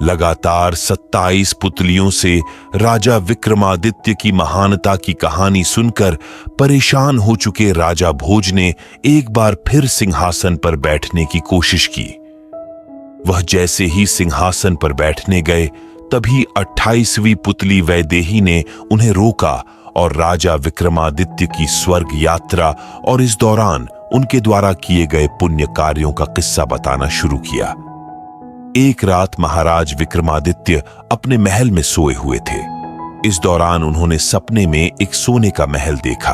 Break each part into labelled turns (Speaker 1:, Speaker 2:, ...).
Speaker 1: लगातार 27 पुतलियों से राजा विक्रमादित्य की महानता की कहानी सुनकर परेशान हो चुके राजा भोज ने एक बार फिर सिंहासन पर बैठने की कोशिश की। वह जैसे ही सिंहासन पर बैठने गए, तभी 28वीं पुतली वैदेही ने उन्हें रोका और राजा विक्रमादित्य की स्वर्ग यात्रा और इस दौरान उनके द्वारा किए गए पुण्य कार्यों का किस्सा बताना शुरू किया। एक रात महाराज विक्रमादित्य अपने महल में सोए हुए थे। इस दौरान उन्होंने सपने में एक सोने का महल देखा।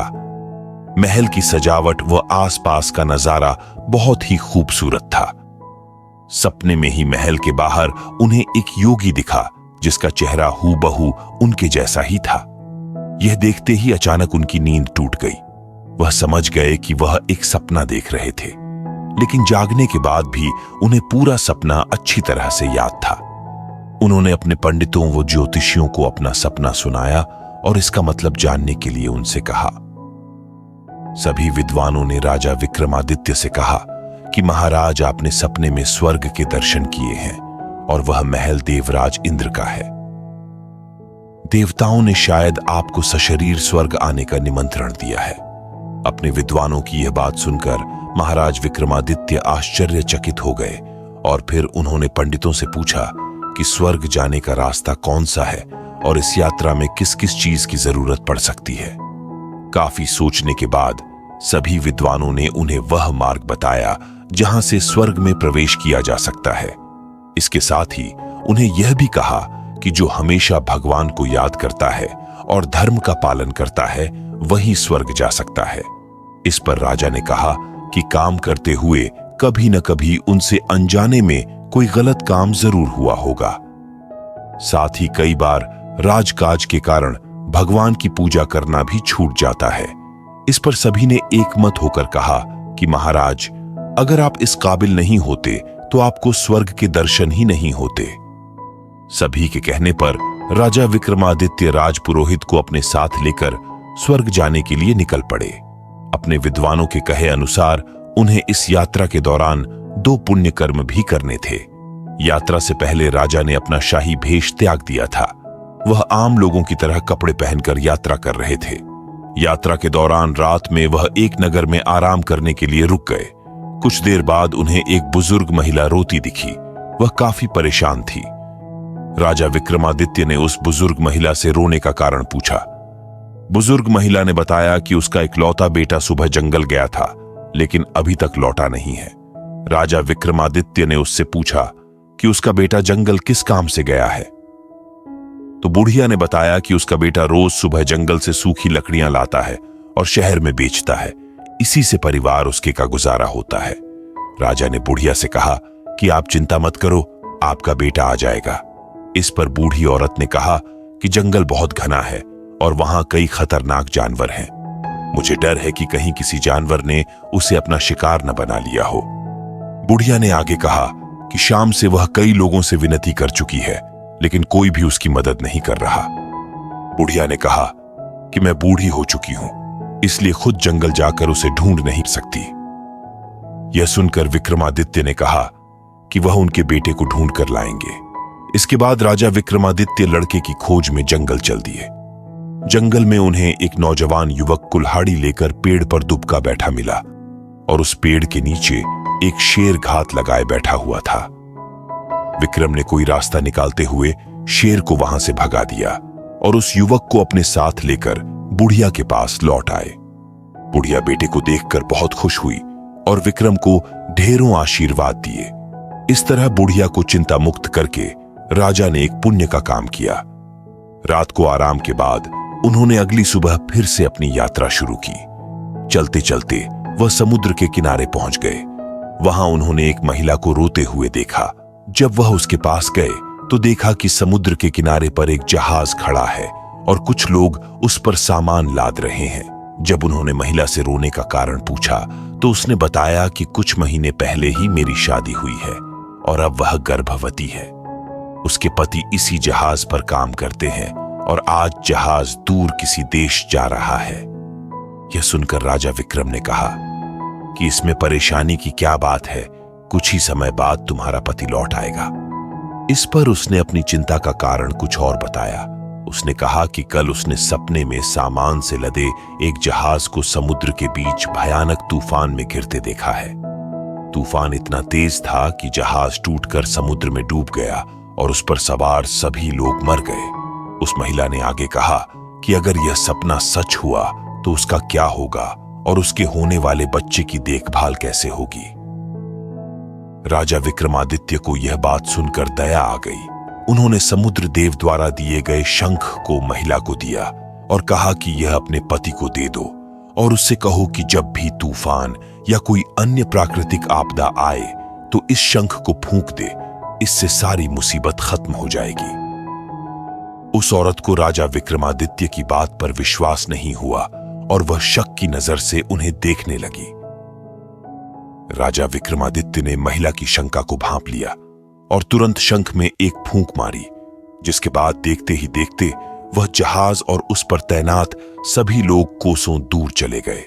Speaker 1: महल की सजावट व आसपास का नजारा बहुत ही खूबसूरत था। सपने में ही महल के बाहर उन्हें एक योगी दिखा जिसका चेहरा हूबहू उनके जैसा ही था। यह देखते ही अचानक उनकी नींद टूट गई। वह समझ गए कि वह एक सपना देख रहे थे, लेकिन जागने के बाद भी उन्हें पूरा सपना अच्छी तरह से याद था। उन्होंने अपने पंडितों व ज्योतिषियों को अपना सपना सुनाया और इसका मतलब जानने के लिए उनसे कहा। सभी विद्वानों ने राजा विक्रमादित्य से कहा कि महाराज, आपने सपने में स्वर्ग के दर्शन किए हैं और वह महल देवराज इंद्र का है। देवताओं ने शायद आपको सशरीर स्वर्ग आने का निमंत्रण दिया है। अपने विद्वानों की यह बात सुनकर महाराज विक्रमादित्य आश्चर्यचकित हो गए और फिर उन्होंने पंडितों से पूछा कि स्वर्ग जाने का रास्ता कौन सा है और इस यात्रा में किस किस चीज की जरूरत पड़ सकती है। काफी सोचने के बाद सभी विद्वानों ने उन्हें वह मार्ग बताया जहां से स्वर्ग में प्रवेश किया जा सकता है। इसके साथ ही उन्हें यह भी कहा कि जो हमेशा भगवान को याद करता है और धर्म का पालन करता है वही स्वर्ग जा सकता है। इस पर राजा ने कहा कि काम करते हुए कभी न कभी उनसे अनजाने में कोई गलत काम जरूर हुआ होगा। साथ ही कई बार राजकाज के कारण भगवान की पूजा करना भी छूट जाता है। इस पर सभी ने एकमत होकर कहा कि महाराज, अगर आप इस काबिल नहीं होते तो आपको स्वर्ग के दर्शन ही नहीं होते। सभी के कहने पर राजा विक्रमादित्य राजपुरोहित को अपने साथ लेकर स्वर्ग जाने के लिए निकल पड़े। अपने विद्वानों के कहे अनुसार उन्हें इस यात्रा के दौरान 2 पुण्य कर्म भी करने थे। यात्रा से पहले राजा ने अपना शाही भेष त्याग दिया था। वह आम लोगों की तरह कपड़े पहनकर यात्रा कर रहे थे। यात्रा के दौरान रात में वह एक नगर में आराम करने के लिए रुक गए। कुछ देर बाद उन्हें एक बुजुर्ग महिला रोती दिखी। वह काफी परेशान थी। राजा विक्रमादित्य ने उस बुजुर्ग महिला से रोने का कारण पूछा। बुजुर्ग महिला ने बताया कि उसका इकलौता बेटा सुबह जंगल गया था, लेकिन अभी तक लौटा नहीं है। राजा विक्रमादित्य ने उससे पूछा कि उसका बेटा जंगल किस काम से गया है। तो बुढ़िया ने बताया कि उसका बेटा रोज सुबह जंगल से सूखी लकड़ियां लाता है और शहर में बेचता है। इसी से परिवार उसके का गुजारा होता है। राजा ने बुढ़िया से कहा कि आप चिंता मत करो, आपका बेटा आ जाएगा। इस पर बूढ़ी औरत ने कहा कि जंगल बहुत घना है और वहां कई खतरनाक जानवर हैं। मुझे डर है कि कहीं किसी जानवर ने उसे अपना शिकार न बना लिया हो। बुढ़िया ने आगे कहा कि शाम से वह कई लोगों से विनती कर चुकी है, लेकिन कोई भी उसकी मदद नहीं कर रहा। बुढ़िया ने कहा कि मैं बूढ़ी हो चुकी हूं, इसलिए खुद जंगल जाकर उसे ढूंढ नहीं सकती। यह सुनकर विक्रमादित्य ने कहा कि वह उनके बेटे को ढूंढ कर लाएंगे। इसके बाद राजा विक्रमादित्य लड़के की खोज में जंगल चल दिए। जंगल में उन्हें एक नौजवान युवक कुल्हाड़ी लेकर पेड़ पर दुबका बैठा मिला और उस पेड़ के नीचे एक शेर घात लगाए बैठा हुआ था। विक्रम ने कोई रास्ता निकालते हुए शेर को वहां से भगा दिया और उस युवक को अपने साथ लेकर बुढ़िया के पास लौट आए। बुढ़िया बेटे को देखकर बहुत खुश हुई और विक्रम को ढेरों आशीर्वाद दिए। इस तरह बुढ़िया को चिंता मुक्त करके राजा ने एक पुण्य का काम किया। रात को आराम के बाद उन्होंने अगली सुबह फिर से अपनी यात्रा शुरू की। चलते चलते वह समुद्र के किनारे पहुंच गए। वहां उन्होंने एक महिला को रोते हुए देखा। जब वह उसके पास गए तो देखा कि समुद्र के किनारे पर एक जहाज खड़ा है और कुछ लोग उस पर सामान लाद रहे हैं। जब उन्होंने महिला से रोने का कारण पूछा तो उसने बताया कि कुछ महीने पहले ही मेरी शादी हुई है और अब वह गर्भवती है। उसके पति इसी जहाज पर काम करते हैं और आज जहाज दूर किसी देश जा रहा है। यह सुनकर राजा विक्रम ने कहा कि इसमें परेशानी की क्या बात है, कुछ ही समय बाद तुम्हारा पति लौट आएगा। इस पर उसने अपनी चिंता का कारण कुछ और बताया। उसने कहा कि कल उसने सपने में सामान से लदे एक जहाज को समुद्र के बीच भयानक तूफान में गिरते देखा है। तूफान इतना तेज था कि जहाज टूटकर समुद्र में डूब गया और उस पर सवार सभी लोग मर गए। उस महिला ने आगे कहा कि अगर यह सपना सच हुआ तो उसका क्या होगा और उसके होने वाले बच्चे की देखभाल कैसे होगी। राजा विक्रमादित्य को यह बात सुनकर दया आ गई। उन्होंने समुद्र देव द्वारा दिए गए शंख को महिला को दिया और कहा कि यह अपने पति को दे दो और उससे कहो कि जब भी तूफान या कोई अन्य प्राकृतिक आपदा आए तो इस शंख को फूंक दे, इससे सारी मुसीबत खत्म हो जाएगी। उस औरत को राजा विक्रमादित्य की बात पर विश्वास नहीं हुआ और वह शक की नजर से उन्हें देखने लगी। राजा विक्रमादित्य ने महिला की शंका को भांप लिया और तुरंत शंख में एक फूंक मारी, जिसके बाद देखते ही देखते वह जहाज और उस पर तैनात सभी लोग कोसों दूर चले गए।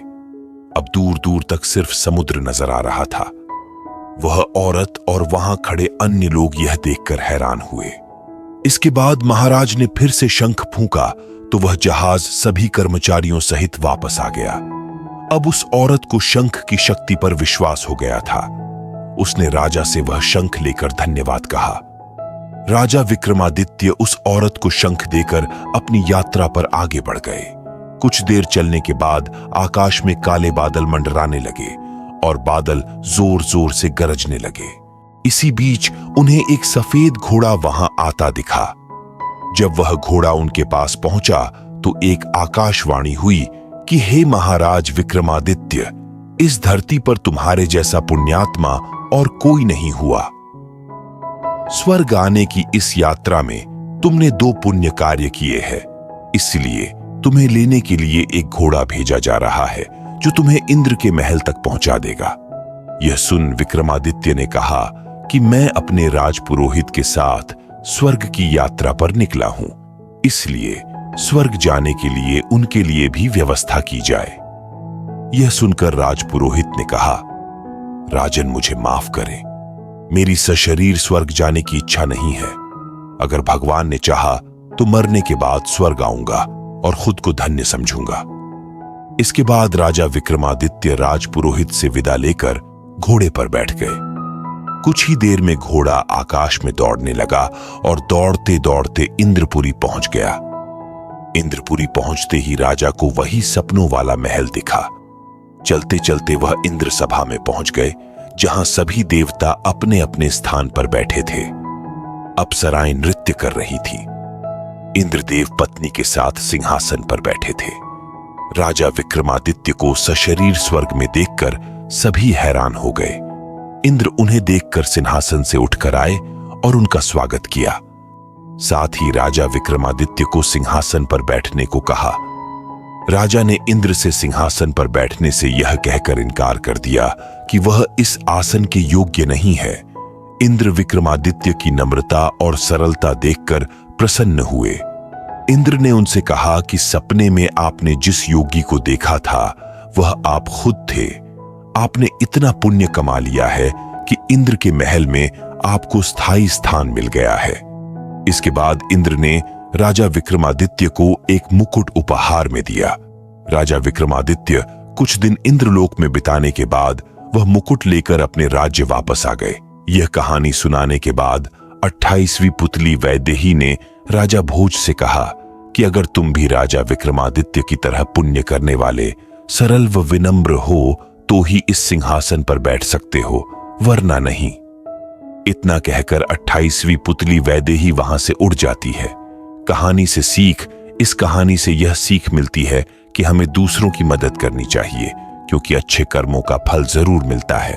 Speaker 1: अब दूर दूर तक सिर्फ समुद्र नजर आ रहा था। वह औरत और वहां खड़े अन्य लोग यह देखकर हैरान हुए। इसके बाद महाराज ने फिर से शंख फूंका तो वह जहाज सभी कर्मचारियों सहित वापस आ गया। अब उस औरत को शंख की शक्ति पर विश्वास हो गया था। उसने राजा से वह शंख लेकर धन्यवाद कहा। राजा विक्रमादित्य उस औरत को शंख देकर अपनी यात्रा पर आगे बढ़ गए। कुछ देर चलने के बाद आकाश में काले बादल मंडराने लगे और बादल जोर जोर से गरजने लगे। इसी बीच उन्हें एक सफेद घोड़ा वहां आता दिखा। जब वह घोड़ा उनके पास पहुंचा तो एक आकाशवाणी हुई कि हे महाराज विक्रमादित्य, इस धरती पर तुम्हारे जैसा पुण्यात्मा और कोई नहीं हुआ। स्वर्ग आने की इस यात्रा में तुमने 2 पुण्य कार्य किए हैं, इसलिए तुम्हें लेने के लिए एक घोड़ा भेजा जा रहा है जो तुम्हें इंद्र के महल तक पहुंचा देगा। यह सुन विक्रमादित्य ने कहा कि मैं अपने राजपुरोहित के साथ स्वर्ग की यात्रा पर निकला हूं, इसलिए स्वर्ग जाने के लिए उनके लिए भी व्यवस्था की जाए। यह सुनकर राजपुरोहित ने कहा, राजन मुझे माफ करें, मेरी सशरीर स्वर्ग जाने की इच्छा नहीं है। अगर भगवान ने चाहा तो मरने के बाद स्वर्ग आऊंगा और खुद को धन्य समझूंगा। इसके बाद राजा विक्रमादित्य राजपुरोहित से विदा लेकर घोड़े पर बैठ गए। कुछ ही देर में घोड़ा आकाश में दौड़ने लगा और दौड़ते दौड़ते इंद्रपुरी पहुंच गया। इंद्रपुरी पहुंचते ही राजा को वही सपनों वाला महल दिखा। चलते चलते वह इंद्र सभा में पहुंच गए, जहां सभी देवता अपने अपने स्थान पर बैठे थे। अप्सराएं नृत्य कर रही थीं। इंद्रदेव पत्नी के साथ सिंहासन पर बैठे थे। राजा विक्रमादित्य को सशरीर स्वर्ग में देखकर सभी हैरान हो गए। इंद्र उन्हें देखकर सिंहासन से उठकर आए और उनका स्वागत किया। साथ ही राजा विक्रमादित्य को सिंहासन पर बैठने को कहा। राजा ने इंद्र से सिंहासन पर बैठने से यह कहकर इनकार कर दिया कि वह इस आसन के योग्य नहीं है। इंद्र विक्रमादित्य की नम्रता और सरलता देखकर प्रसन्न हुए। इंद्र ने उनसे कहा कि सपने में आपने जिस योगी को देखा था वह आप खुद थे। आपने इतना पुण्य कमा लिया है कि इंद्र के महल में आपको स्थायी स्थान मिल गया है। इसके बाद इंद्र ने राजा विक्रमादित्य को एक मुकुट उपहार में दिया। राजा विक्रमादित्य कुछ दिन इंद्रलोक में बिताने के बाद वह मुकुट लेकर अपने राज्य वापस आ गए। यह कहानी सुनाने के बाद 28वीं पुतली वैदेही ने राजा भोज से कहा कि अगर तुम भी राजा विक्रमादित्य की तरह पुण्य करने वाले सरल व विनम्र हो तो ही इस सिंहासन पर बैठ सकते हो, वरना नहीं। इतना कहकर 28वीं पुतली वैदेही वहां से उड़ जाती है। कहानी से सीख, इस कहानी से यह सीख मिलती है कि हमें दूसरों की मदद करनी चाहिए, क्योंकि अच्छे कर्मों का फल जरूर मिलता है।